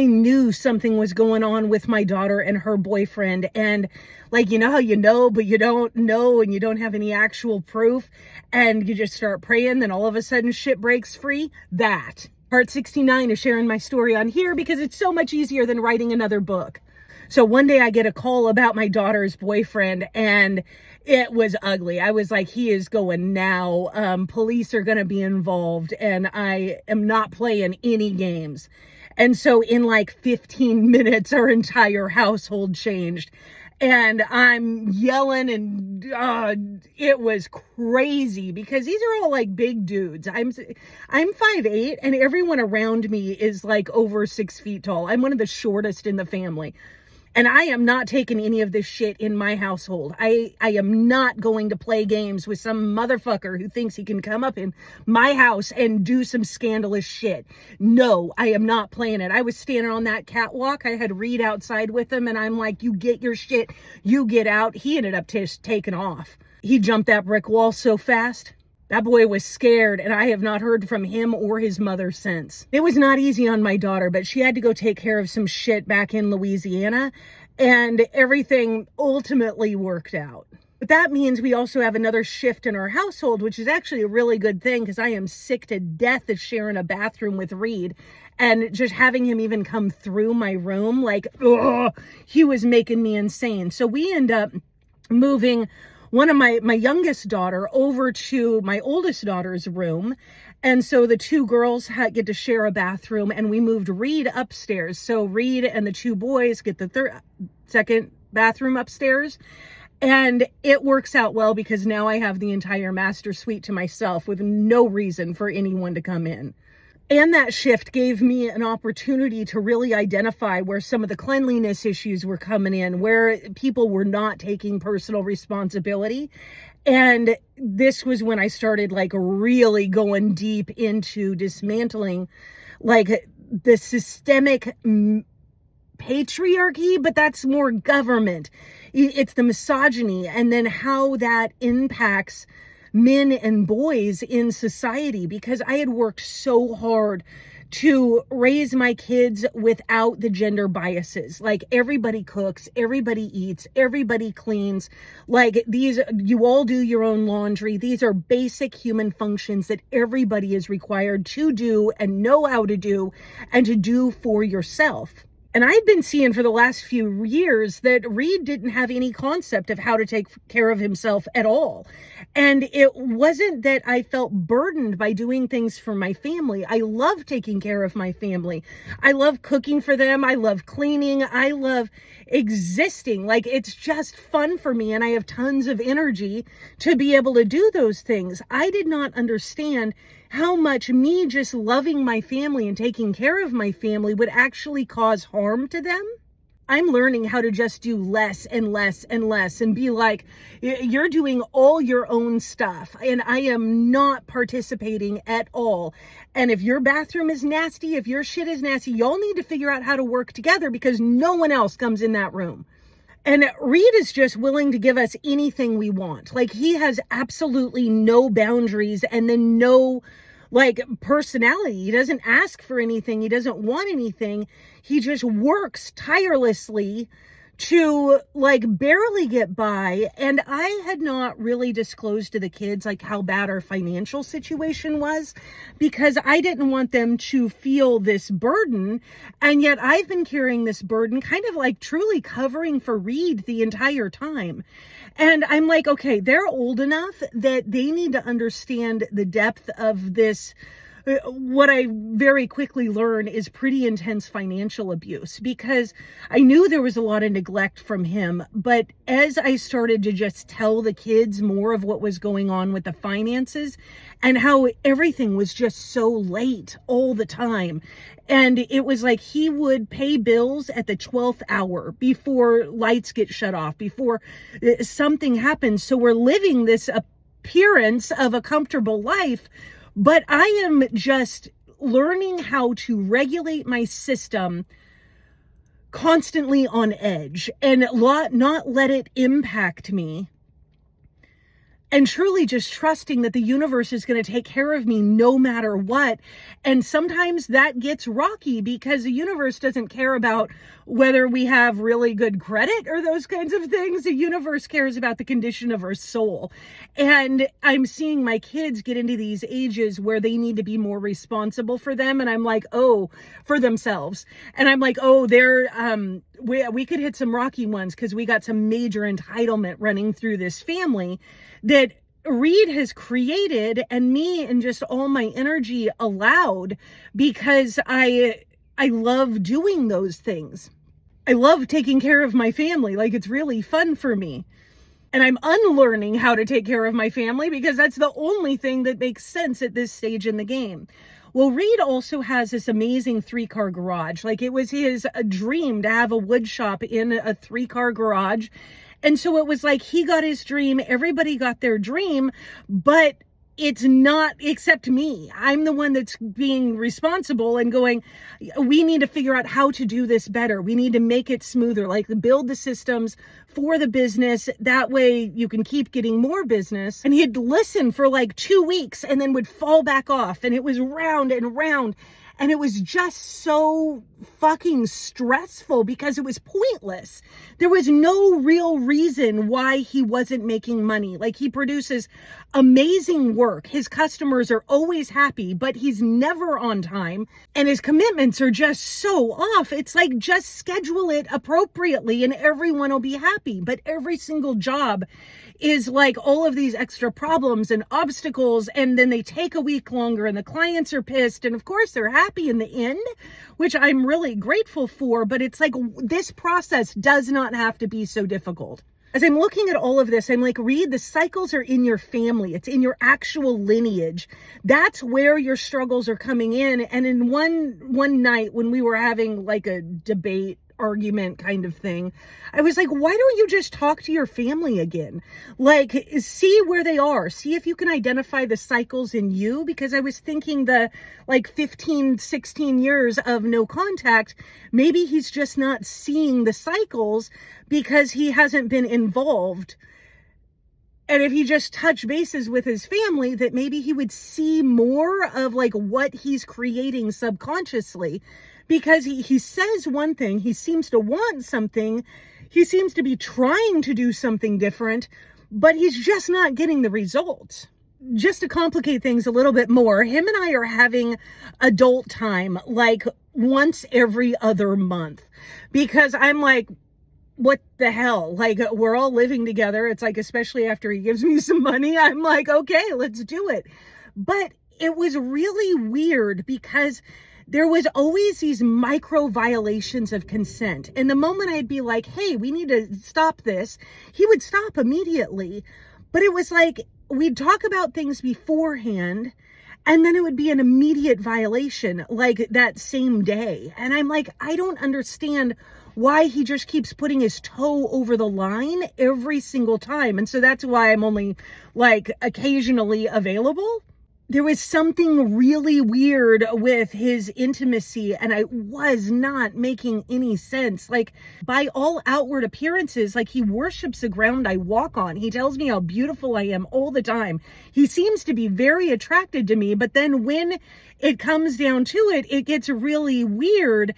I knew something was going on with my daughter and her boyfriend. And like, you know how you know, but you don't know and you don't have any actual proof and you just start praying, then all of a sudden shit breaks free? That. Part 69 is sharing my story on here because it's so much easier than writing another book. So one day I get a call about my daughter's boyfriend and it was ugly. I was like, he is going now. Police are going to be involved and I am not playing any games. And so in like 15 minutes, our entire household changed. And I'm yelling and it was crazy because these are all like big dudes. I'm 5'8" and everyone around me is like over 6 feet tall. I'm one of the shortest in the family. And I am not taking any of this shit in my household. I am not going to play games with some motherfucker who thinks he can come up in my house and do some scandalous shit. No, I am not playing it. I was standing on that catwalk. I had Reed outside with him and I'm like, you get your shit, you get out. He ended up just taking off. He jumped that brick wall so fast. That boy was scared, and I have not heard from him or his mother since. It was not easy on my daughter, but she had to go take care of some shit back in Louisiana, and everything ultimately worked out. But that means we also have another shift in our household, which is actually a really good thing because I am sick to death of sharing a bathroom with Reed and just having him even come through my room. Like, he was making me insane. So we end up moving one of my youngest daughter over to my oldest daughter's room. And so the two girls get to share a bathroom and we moved Reed upstairs. So Reed and the two boys get the second bathroom upstairs. And it works out well because now I have the entire master suite to myself with no reason for anyone to come in. And that shift gave me an opportunity to really identify where some of the cleanliness issues were coming in, where people were not taking personal responsibility. And this was when I started like really going deep into dismantling like the systemic patriarchy, but that's more government. It's the misogyny and then how that impacts men and boys in society, because I had worked so hard to raise my kids without the gender biases. Like everybody cooks, everybody eats, everybody cleans. Like you all do your own laundry. These are basic human functions that everybody is required to do and know how to do and to do for yourself. And I'd been seeing for the last few years that Reed didn't have any concept of how to take care of himself at all. And it wasn't that I felt burdened by doing things for my family. I love taking care of my family. I love cooking for them. I love cleaning. I love existing. Like, it's just fun for me. And I have tons of energy to be able to do those things. I did not understand how much me just loving my family and taking care of my family would actually cause harm to them. I'm learning how to just do less and less and less and be like, you're doing all your own stuff and I am not participating at all. And if your bathroom is nasty, if your shit is nasty, y'all need to figure out how to work together because no one else comes in that room. And Reed is just willing to give us anything we want. Like, he has absolutely no boundaries and then no like personality. He doesn't ask for anything. He doesn't want anything. He just works tirelessly to like barely get by. And I had not really disclosed to the kids like how bad our financial situation was because I didn't want them to feel this burden. And yet I've been carrying this burden kind of like truly covering for Reed the entire time. And I'm like, okay, they're old enough that they need to understand the depth of this. What I very quickly learned is pretty intense financial abuse because I knew there was a lot of neglect from him. But as I started to just tell the kids more of what was going on with the finances and how everything was just so late all the time. And it was like he would pay bills at the 12th hour before lights get shut off, before something happens. So we're living this appearance of a comfortable life. But I am just learning how to regulate my system constantly on edge and not let it impact me. and truly just trusting that the universe is going to take care of me no matter what. And sometimes that gets rocky because the universe doesn't care about whether we have really good credit or those kinds of things. The universe cares about the condition of our soul. And I'm seeing my kids get into these ages where they need to be more responsible for them. And I'm like, oh, for themselves. And I'm like, oh, we could hit some rocky ones because we got some major entitlement running through this family that Reed has created, and me and just all my energy allowed, because I love doing those things. I love taking care of my family. Like, it's really fun for me. And I'm unlearning how to take care of my family because that's the only thing that makes sense at this stage in the game. Well, Reed also has this amazing 3-car garage. Like, it was his dream to have a wood shop in a 3-car garage. And so it was like he got his dream, everybody got their dream, but it's not except me. I'm the one that's being responsible and going, we need to figure out how to do this better. We need to make it smoother, like build the systems for the business. That way you can keep getting more business. And he'd listen for like 2 weeks and then would fall back off. And it was round and round. And it was just so fucking stressful because it was pointless. There was no real reason why he wasn't making money. Like, he produces amazing work. His customers are always happy, but he's never on time. And his commitments are just so off. It's like, just schedule it appropriately and everyone will be happy. But every single job is like all of these extra problems and obstacles, and then they take a week longer and the clients are pissed, and of course they're happy in the end, which I'm really grateful for. But it's like, this process does not have to be so difficult. As I'm looking at all of this, I'm like, Reed, the cycles are in your family. It's in your actual lineage. That's where your struggles are coming in. And in one night when we were having like a debate, argument kind of thing, I was like, why don't you just talk to your family again? Like, see where they are. See if you can identify the cycles in you. Because I was thinking the like 15, 16 years of no contact, maybe he's just not seeing the cycles because he hasn't been involved. And if he just touched bases with his family, that maybe he would see more of like what he's creating subconsciously. Because he says one thing, he seems to want something, he seems to be trying to do something different, but he's just not getting the results. Just to complicate things a little bit more, him and I are having adult time like once every other month. Because I'm like, what the hell? Like, we're all living together. It's like, especially after he gives me some money, I'm like, okay, let's do it. But it was really weird because there was always these micro violations of consent. And the moment I'd be like, hey, we need to stop this, he would stop immediately. But it was like, we'd talk about things beforehand, and then it would be an immediate violation, like that same day. And I'm like, I don't understand why he just keeps putting his toe over the line every single time. And so that's why I'm only like occasionally available. There was something really weird with his intimacy, and I was not making any sense. Like, by all outward appearances, like, he worships the ground I walk on. He tells me how beautiful I am all the time. He seems to be very attracted to me, but then when it comes down to it, it gets really weird.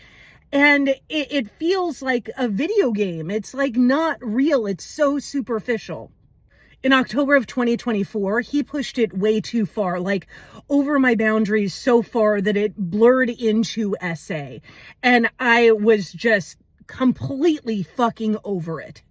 And it feels like a video game. It's like not real. It's so superficial. In October of 2024, he pushed it way too far, like over my boundaries so far that it blurred into SA. And I was just completely fucking over it.